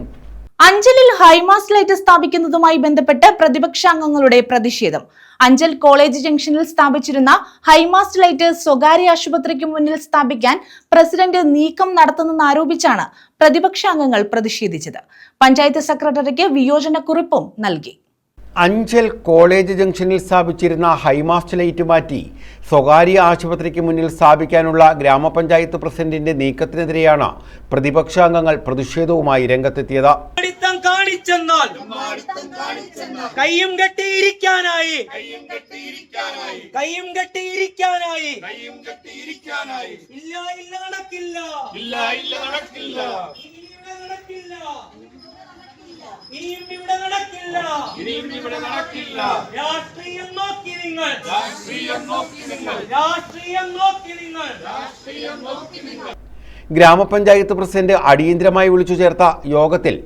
അഞ്ചലിൽ ഹൈമാസ്റ്റ് ലൈറ്റ് സ്ഥാപിക്കുന്നതുമായി ബന്ധപ്പെട്ട് പ്രതിപക്ഷാംഗങ്ങളുടെ പ്രതിഷേധം. അഞ്ചൽ കോളേജ് ജംഗ്ഷനിൽ സ്ഥാപിച്ചിരുന്ന ഹൈമാസ്റ്റ് ലൈറ്റ് സ്വകാര്യ ആശുപത്രിക്ക് മുന്നിൽ സ്ഥാപിക്കാൻ പ്രസിഡന്റ് നീക്കം നടത്തുന്നെന്നാരോപിച്ചാണ് പ്രതിപക്ഷാംഗങ്ങൾ പ്രതിഷേധിച്ചത്. പഞ്ചായത്ത് സെക്രട്ടറിക്ക് വിയോജനക്കുറിപ്പും നൽകി. അഞ്ചൽ കോളേജ് ജംഗ്ഷനിൽ സ്ഥാപിച്ചിരുന്ന ഹൈമാസ്റ്റ് ലൈറ്റ് മാറ്റി സ്വകാര്യ ആശുപത്രിക്ക് മുന്നിൽ സ്ഥാപിക്കാനുള്ള ഗ്രാമപഞ്ചായത്ത് പ്രസിഡന്റിന്റെ നീക്കത്തിനെതിരെയാണ് പ്രതിപക്ഷാംഗങ്ങൾ പ്രതിഷേധവുമായി രംഗത്തെത്തിയത്. കയ്യും കെട്ടിയിരിക്കാനായി രാഷ്ട്രീയം നോക്കി നിങ്ങൾ ഗ്രാമപഞ്ചായത്ത് പ്രസിഡന്റ് അടിയന്തരമായി വിളിച്ചു ചേർത്ത യോഗത്തിൽ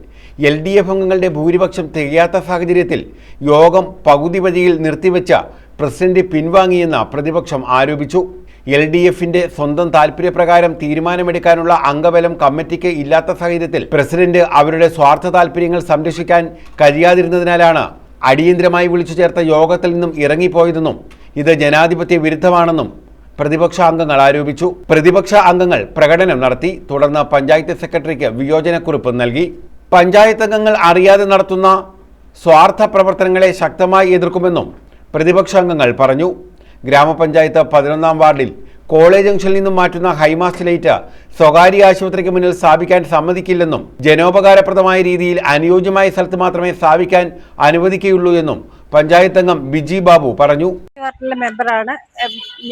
LDF അംഗങ്ങളുടെ ഭൂരിപക്ഷം തികയാത്ത സാഹചര്യത്തിൽ യോഗം പകുതി വഴിയിൽ നിർത്തിവെച്ച പ്രസിഡന്റ് പിൻവാങ്ങിയെന്ന് പ്രതിപക്ഷം ആരോപിച്ചു. LDFന്റെ സ്വന്തം താൽപര്യപ്രകാരം തീരുമാനമെടുക്കാനുള്ള അംഗബലം കമ്മിറ്റിക്ക് ഇല്ലാത്ത സാഹചര്യത്തിൽ പ്രസിഡന്റ് അവരുടെ സ്വാർത്ഥ താൽപര്യങ്ങൾ സംരക്ഷിക്കാൻ കഴിയാതിരുന്നതിനാലാണ് അടിയന്തരമായി വിളിച്ചു ചേർത്ത യോഗത്തിൽ നിന്നും ഇറങ്ങിപ്പോയതെന്നും ഇത് ജനാധിപത്യ വിരുദ്ധമാണെന്നും പ്രതിപക്ഷ അംഗങ്ങൾ ആരോപിച്ചു. പ്രതിപക്ഷ അംഗങ്ങൾ പ്രകടനം നടത്തി. തുടർന്ന് പഞ്ചായത്ത് സെക്രട്ടറിക്ക് വിയോജനക്കുറിപ്പ് നൽകി. പഞ്ചായത്ത് അംഗങ്ങൾ അറിയാതെ നടത്തുന്ന സ്വാർത്ഥ പ്രവർത്തനങ്ങളെ ശക്തമായി എതിർക്കുമെന്നും പ്രതിപക്ഷ അംഗങ്ങൾ പറഞ്ഞു. ഗ്രാമപഞ്ചായത്ത് 11-ാം വാർഡിൽ കോളേജ് ജംഗ്ഷനിൽ നിന്നും മാറ്റുന്ന ഹൈമാസ്റ്റ് ലൈറ്റ് സ്വകാര്യ ആശുപത്രിക്ക് മുന്നിൽ സ്ഥാപിക്കാൻ സമ്മതിക്കില്ലെന്നും ജനോപകാരപ്രദമായ രീതിയിൽ അനുയോജ്യമായ സ്ഥലത്ത് മാത്രമേ സ്ഥാപിക്കാൻ അനുവദിക്കുകയുള്ളൂ എന്നും പഞ്ചായത്ത് അംഗം ബിജി ബാബു പറഞ്ഞു. വാർഡിലെ മെമ്പറാണ്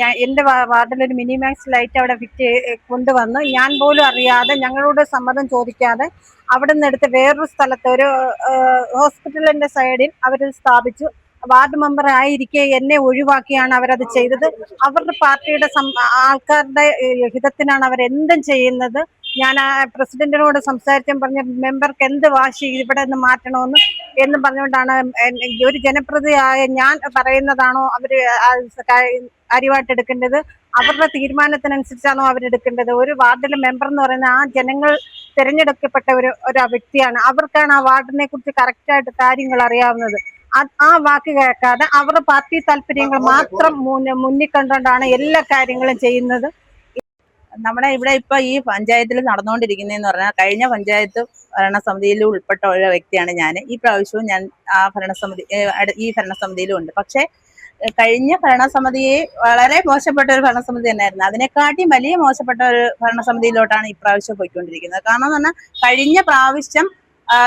ഞാൻ. എൻ്റെ വാർഡിൽ ഒരു മിനിമാക്സ് ലൈറ്റ് അവിടെ ഫിറ്റ് കൊണ്ടുവന്നു. ഞാൻ പോലും അറിയാതെ, ഞങ്ങളോട് സമ്മതം ചോദിക്കാതെ അവിടെ നിന്ന് എടുത്ത് വേറൊരു സ്ഥലത്ത് ഒരു ഹോസ്പിറ്റലിൻ്റെ സൈഡിൽ അവർ സ്ഥാപിച്ചു. വാർഡ് മെമ്പർ ആയിരിക്കെ എന്നെ ഒഴിവാക്കിയാണ് അവരത് ചെയ്തത്. അവരുടെ പാർട്ടിയുടെ ആൾക്കാരുടെ ഹിതത്തിനാണ് അവരെന്തും ചെയ്യുന്നത്. ഞാൻ ആ പ്രസിഡന്റിനോട് സംസാരിച്ചും പറഞ്ഞ മെമ്പർക്ക് എന്ത് വാശി ഇവിടെ നിന്ന് മാറ്റണമെന്ന് എന്ന് പറഞ്ഞുകൊണ്ടാണ് ഒരു ജനപ്രതിയായ ഞാൻ പറയുന്നതാണോ അവർ കാര്യമായിട്ടെടുക്കേണ്ടത്, അവരുടെ തീരുമാനത്തിനനുസരിച്ചാണോ അവരെടുക്കേണ്ടത്. ഒരു വാർഡിലെ മെമ്പർ എന്ന് പറയുന്ന ആ ജനങ്ങൾ തിരഞ്ഞെടുക്കപ്പെട്ട ഒരു വ്യക്തിയാണ്. അവർക്കാണ് ആ വാർഡിനെ കുറിച്ച് കറക്റ്റായിട്ട് കാര്യങ്ങൾ അറിയാവുന്നത്. ആ വാക്ക് കേൾക്കാതെ അവരുടെ പാർട്ടി താല്പര്യങ്ങൾ മാത്രം മുന്നിൽ കണ്ടുകൊണ്ടാണ് എല്ലാ കാര്യങ്ങളും ചെയ്യുന്നത്. നമ്മുടെ ഇവിടെ ഇപ്പൊ ഈ പഞ്ചായത്തിൽ നടന്നുകൊണ്ടിരിക്കുന്നതെന്ന് പറഞ്ഞാൽ, കഴിഞ്ഞ പഞ്ചായത്ത് ഭരണസമിതിയിൽ ഉൾപ്പെട്ട ഒരു വ്യക്തിയാണ് ഞാൻ. ഈ പ്രാവശ്യവും ഞാൻ ഈ ഭരണസമിതിയിലും ഉണ്ട്. പക്ഷെ കഴിഞ്ഞ ഭരണസമിതിയെ വളരെ മോശപ്പെട്ട ഒരു ഭരണസമിതി തന്നെയായിരുന്നു. അതിനെക്കാട്ടിയും വലിയ മോശപ്പെട്ട ഒരു ഭരണസമിതിയിലോട്ടാണ് ഇപ്രാവശ്യം പോയിക്കൊണ്ടിരിക്കുന്നത്. കാരണം എന്ന് പറഞ്ഞാൽ, കഴിഞ്ഞ പ്രാവശ്യം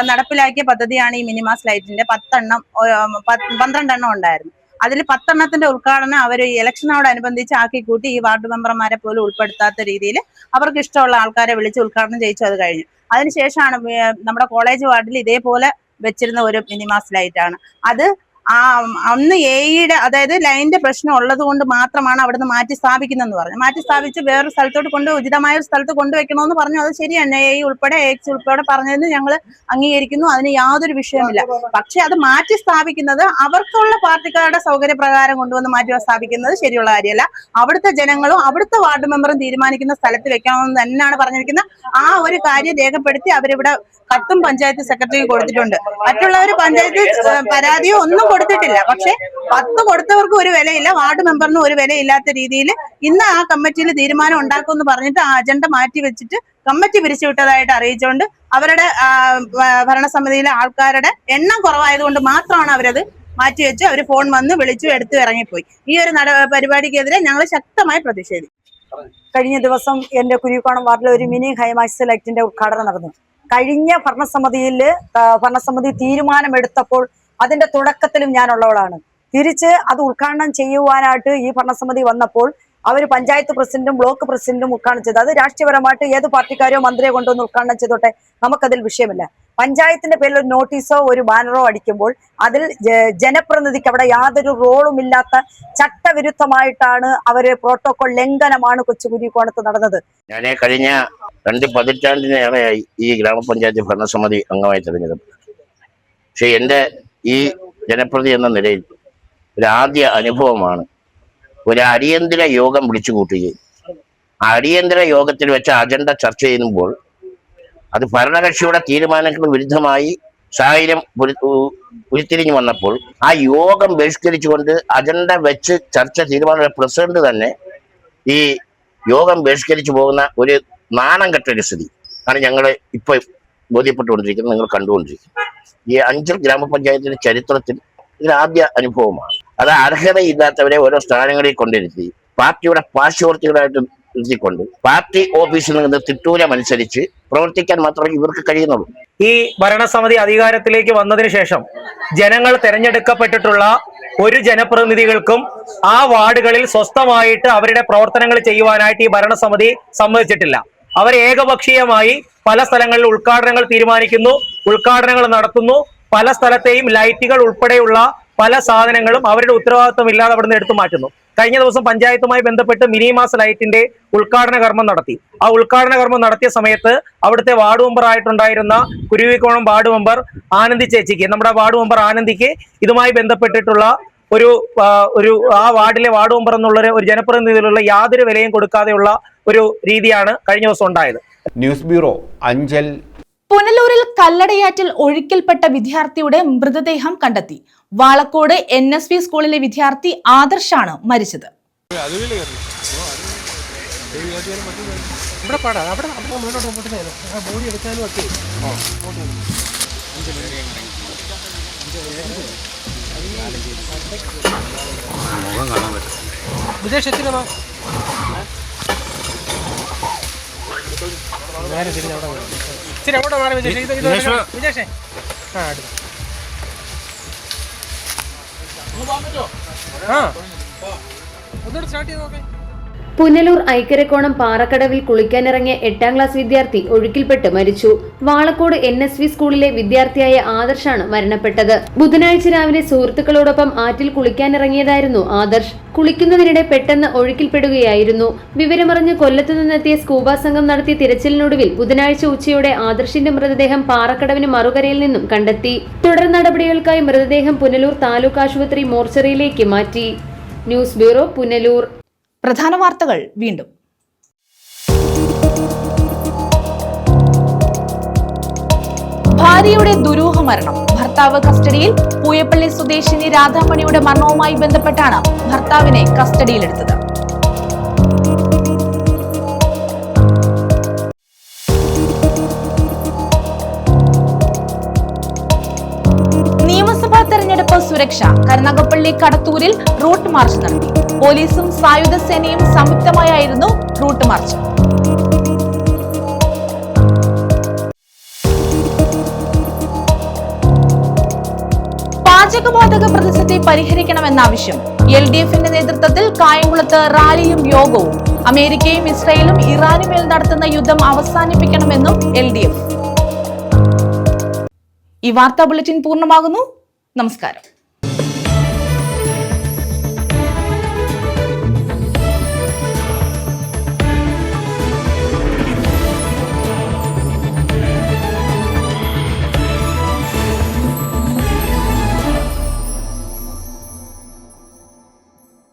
നടപ്പിലാക്കിയ പദ്ധതിയാണ് ഈ മിനിമാസ് ലൈറ്റിന്റെ 12 എണ്ണം ഉണ്ടായിരുന്നു. അതിൽ 10 എണ്ണത്തിന്റെ ഉദ്ഘാടനം അവർ ഇലക്ഷനോടനുബന്ധിച്ച് ആക്കിക്കൂട്ടി ഈ വാർഡ് മെമ്പർമാരെ പോലും ഉൾപ്പെടുത്താത്ത രീതിയിൽ അവർക്ക് ഇഷ്ടമുള്ള ആൾക്കാരെ വിളിച്ച് ഉദ്ഘാടനം ചെയ്യിച്ചു. അത് കഴിഞ്ഞു. അതിനുശേഷമാണ് നമ്മുടെ കോളേജ് വാർഡിൽ ഇതേപോലെ വെച്ചിരുന്ന ഒരു മിനിമാസ് ലൈറ്റാണ് അത്. അന്ന് എയുടെ അതായത് ലൈനിന്റെ പ്രശ്നം ഉള്ളത് കൊണ്ട് മാത്രമാണ് അവിടുന്ന് മാറ്റി സ്ഥാപിക്കുന്നതെന്ന് പറഞ്ഞു. മാറ്റി സ്ഥാപിച്ച് വേറൊരു സ്ഥലത്തോട്ട് ഉചിതമായ ഒരു സ്ഥലത്ത് കൊണ്ടുവെക്കണമെന്ന് പറഞ്ഞു. അത് ശരിയാണ്. എ ഉൾപ്പെടെ എക്സ് ഉൾപ്പെടെ പറഞ്ഞതിന് ഞങ്ങൾ അംഗീകരിക്കുന്നു. അതിന് യാതൊരു വിഷയമില്ല. പക്ഷെ അത് മാറ്റി സ്ഥാപിക്കുന്നത് അവർക്കുള്ള പാർട്ടിക്കാരുടെ സൗകര്യപ്രകാരം കൊണ്ടുവന്ന് മാറ്റി സ്ഥാപിക്കുന്നത് ശരിയുള്ള കാര്യമല്ല. അവിടുത്തെ ജനങ്ങളും അവിടുത്തെ വാർഡ് മെമ്പറും തീരുമാനിക്കുന്ന സ്ഥലത്ത് വെക്കണമെന്ന് തന്നെയാണ് പറഞ്ഞിരിക്കുന്നത്. ആ ഒരു കാര്യം രേഖപ്പെടുത്തി അവരിവിടെ കത്തും പഞ്ചായത്ത് സെക്രട്ടറിക്ക് കൊടുത്തിട്ടുണ്ട്. മറ്റുള്ളവർ പഞ്ചായത്ത് പരാതിയോ ഒന്നും കൊടുത്തിട്ടില്ല. പക്ഷെ 10 കൊടുത്തവർക്ക് ഒരു വിലയില്ല, വാർഡ് മെമ്പറിന് ഒരു വിലയില്ലാത്ത രീതിയിൽ ഇന്ന് ആ കമ്മിറ്റിയിൽ തീരുമാനം ഉണ്ടാക്കുമെന്ന് പറഞ്ഞിട്ട് ആ അജണ്ട മാറ്റി വെച്ചിട്ട് കമ്മിറ്റി പിരിച്ചുവിട്ടതായിട്ട് അറിയിച്ചുകൊണ്ട് അവരുടെ ഭരണസമിതിയിലെ ആൾക്കാരുടെ എണ്ണം കുറവായതുകൊണ്ട് മാത്രമാണ് അവരത് മാറ്റിവെച്ച് അവർ ഫോൺ വന്ന് വിളിച്ചു എടുത്തു ഇറങ്ങിപ്പോയി. ഈ ഒരു പരിപാടിക്കെതിരെ ഞങ്ങൾ ശക്തമായി പ്രതിഷേധിക്കും. കഴിഞ്ഞ ദിവസം എൻ്റെ കുരിക്കോണം വാർഡിൽ ഒരു മിനി ഹൈമാക്സ് ലൈറ്റിന്റെ ഉദ്ഘാടനം നടന്നു. കഴിഞ്ഞ ഭരണസമിതി തീരുമാനമെടുത്തപ്പോൾ അതിന്റെ തുടക്കത്തിലും ഞാനുള്ളവളാണ്. തിരിച്ച് അത് ഉദ്ഘാടനം ചെയ്യുവാനായിട്ട് ഈ ഭരണസമിതി വന്നപ്പോൾ അവർ പഞ്ചായത്ത് പ്രസിഡന്റും ബ്ലോക്ക് പ്രസിഡന്റും ഉദ്ഘാടനം ചെയ്തു. അത് രാഷ്ട്രീയപരമായിട്ട് ഏത് പാർട്ടിക്കാരോ മന്ത്രിയെ കൊണ്ടൊന്ന് ഉദ്ഘാടനം ചെയ്തോട്ടെ, നമുക്കതിൽ വിഷയമില്ല. പഞ്ചായത്തിന്റെ പേരിൽ ഒരു നോട്ടീസോ ഒരു ബാനറോ അടിക്കുമ്പോൾ അതിൽ ജനപ്രതിനിധിക്ക് അവിടെ യാതൊരു റോളുമില്ലാത്ത ചട്ടവിരുദ്ധമായിട്ടാണ് അവര് പ്രോട്ടോകോൾ ലംഘനമാണ് കൊച്ചുകുരിക്കോണത്ത് നടന്നത്. ഞാൻ കഴിഞ്ഞ 2 പതിറ്റാണ്ടിനേറെയായി ഈ ഗ്രാമപഞ്ചായത്ത് ഭരണസമിതി അംഗമായി തിരഞ്ഞെടുത്തു. പക്ഷെ എൻ്റെ ഈ ജനപ്രതിനിധി എന്ന നിലയിൽ ഒരു ആദ്യ അനുഭവമാണ് ഒരു അടിയന്തര യോഗം വിളിച്ചു കൂട്ടുകയും ആ അടിയന്തര യോഗത്തിൽ വെച്ച അജണ്ട ചർച്ച ചെയ്യുമ്പോൾ അത് ഭരണകക്ഷിയുടെ തീരുമാനങ്ങൾക്ക് വിരുദ്ധമായി സാഹചര്യം ഉരുത്തിരിഞ്ഞു വന്നപ്പോൾ ആ യോഗം ബഹിഷ്കരിച്ചുകൊണ്ട് അജണ്ട വെച്ച് ചർച്ച തീരുമാനമുള്ള പ്രസിഡന്റ് തന്നെ ഈ യോഗം ബഹിഷ്കരിച്ചു പോകുന്ന ഒരു നാണം കെട്ടൊരു സ്ഥിതി ആണ് ഞങ്ങൾ ഇപ്പോൾ ബോധ്യപ്പെട്ടുകൊണ്ടിരിക്കുന്നത്, നിങ്ങൾ കണ്ടുകൊണ്ടിരിക്കുന്നത്. ഈ 5 ഗ്രാമപഞ്ചായത്തിന്റെ ചരിത്രത്തിൽ ഇതാദ്യ അനുഭവമാണ്. അത് അർഹതയില്ലാത്തവരെ ഓരോ സ്ഥാനങ്ങളിൽ കൊണ്ടിരുത്തി പാർട്ടിയുടെ പാർശ്വവർത്തികളായിട്ട് ഇരുത്തിക്കൊണ്ട് പാർട്ടി ഓഫീസിൽ നിന്ന് തിട്ടൂലമനുസരിച്ച് പ്രവർത്തിക്കാൻ മാത്രമേ ഇവർക്ക് കഴിയുന്നുള്ളൂ. ഈ ഭരണസമിതി അധികാരത്തിലേക്ക് വന്നതിന് ശേഷം ജനങ്ങൾ തെരഞ്ഞെടുക്കപ്പെട്ടിട്ടുള്ള ഒരു ജനപ്രതിനിധികൾക്കും ആ വാർഡുകളിൽ സ്വസ്ഥമായിട്ട് അവരുടെ പ്രവർത്തനങ്ങൾ ചെയ്യുവാനായിട്ട് ഈ ഭരണസമിതി സമ്മതിച്ചിട്ടില്ല. അവർ ഏകപക്ഷീയമായി പല സ്ഥലങ്ങളിൽ ഉദ്ഘാടനങ്ങൾ തീരുമാനിക്കുന്നു, ഉദ്ഘാടനങ്ങൾ നടത്തുന്നു. പല സ്ഥലത്തെയും ലൈറ്റുകൾ ഉൾപ്പെടെയുള്ള പല സാധനങ്ങളും അവരുടെ ഉത്തരവാദിത്വം ഇല്ലാതെ അവിടെ നിന്ന് എടുത്തു മാറ്റുന്നു. കഴിഞ്ഞ ദിവസം പഞ്ചായത്തുമായി ബന്ധപ്പെട്ട് മിനിമാസ് ലൈറ്റിന്റെ ഉദ്ഘാടന കർമ്മം നടത്തി. ആ ഉദ്ഘാടന കർമ്മം നടത്തിയ സമയത്ത് അവിടുത്തെ വാർഡ് മെമ്പർ ആയിട്ടുണ്ടായിരുന്ന കുരുവിക്കോണം വാർഡ് മെമ്പർ ആനന്ദി ചേച്ചിക്ക്, നമ്മുടെ വാർഡ് മെമ്പർ ആനന്ദിക്ക് ഇതുമായി ബന്ധപ്പെട്ടിട്ടുള്ള ഒരു ആ വാർഡിലെ വാർഡ് മെമ്പർ എന്നുള്ള ഒരു ജനപ്രതിനിധിയിലുള്ള യാതൊരു വിലയും കൊടുക്കാതെയുള്ള ഒരു രീതിയാണ് കഴിഞ്ഞ ദിവസം ഉണ്ടായത്. News bureau, Anchal. പുനലൂരിൽ കല്ലടയാറ്റിൽ ഒഴുക്കിൽപ്പെട്ട വിദ്യാർത്ഥിയുടെ മൃതദേഹം കണ്ടെത്തി. വാളക്കോട് NSV സ്കൂളിലെ വിദ്യാർത്ഥി ആദർശാണ് മരിച്ചത്. വിദേശത്തിനോ പുനലൂർ ഐക്കരക്കോണം പാറക്കടവിൽ കുളിക്കാനിറങ്ങിയ 8ാം ക്ലാസ് വിദ്യാർത്ഥി ഒഴുക്കിൽപ്പെട്ട് മരിച്ചു. വാളക്കോട് NSV സ്കൂളിലെ വിദ്യാർത്ഥിയായ ആദർശാണ് മരണപ്പെട്ടത്. ബുധനാഴ്ച രാവിലെ സുഹൃത്തുക്കളോടൊപ്പം ആറ്റിൽ കുളിക്കാനിറങ്ങിയതായിരുന്നു ആദർശ്. കുളിക്കുന്നതിനിടെ പെട്ടെന്ന് ഒഴുക്കിൽപ്പെടുകയായിരുന്നു. വിവരമറിഞ്ഞ് കൊല്ലത്തു നിന്നെത്തിയ സ്കൂബ സംഘം നടത്തിയ തിരച്ചിലിനൊടുവിൽ ബുധനാഴ്ച ഉച്ചയോടെ ആദർശിന്റെ മൃതദേഹം പാറക്കടവിന് മറുകരയിൽ നിന്നും കണ്ടെത്തി. തുടർ നടപടികൾക്കായി മൃതദേഹം പുനലൂർ താലൂക്ക് ആശുപത്രി മോർച്ചറിയിലേക്ക് മാറ്റി. News bureau, Punalur. പ്രധാന വാർത്തകൾ വീണ്ടും. ഭാര്യയുടെ ദുരൂഹ മരണം. ഭർത്താവ് കസ്റ്റഡിയിൽ. പൂയപ്പള്ളി സ്വദേശിനി രാധാമണിയുടെ മരണവുമായി ബന്ധപ്പെട്ടാണ് ഭർത്താവിനെ കസ്റ്റഡിയിലെടുത്തത്. നിയമസഭാ തെരഞ്ഞെടുപ്പ് സുരക്ഷ. കരുനാഗപ്പള്ളി കടത്തൂരിൽ റൂട്ട് മാർച്ച് നടത്തി. പോലീസും സായുധ സേനയും സംയുക്തമായായിരുന്നു റൂട്ട് മാർച്ച്. പാചകവാതക പ്രതിസന്ധി പരിഹരിക്കണമെന്നാവശ്യം. LDFന്റെ നേതൃത്വത്തിൽ കായംകുളത്ത് റാലിയും യോഗവും. അമേരിക്കയും ഇസ്രായേലും ഇറാനുമേൽ നടത്തുന്ന യുദ്ധം അവസാനിപ്പിക്കണമെന്നും LDF. ഈ വാർത്താ ബുള്ളറ്റിൻ പൂർണ്ണമാകുന്നു. നമസ്കാരം.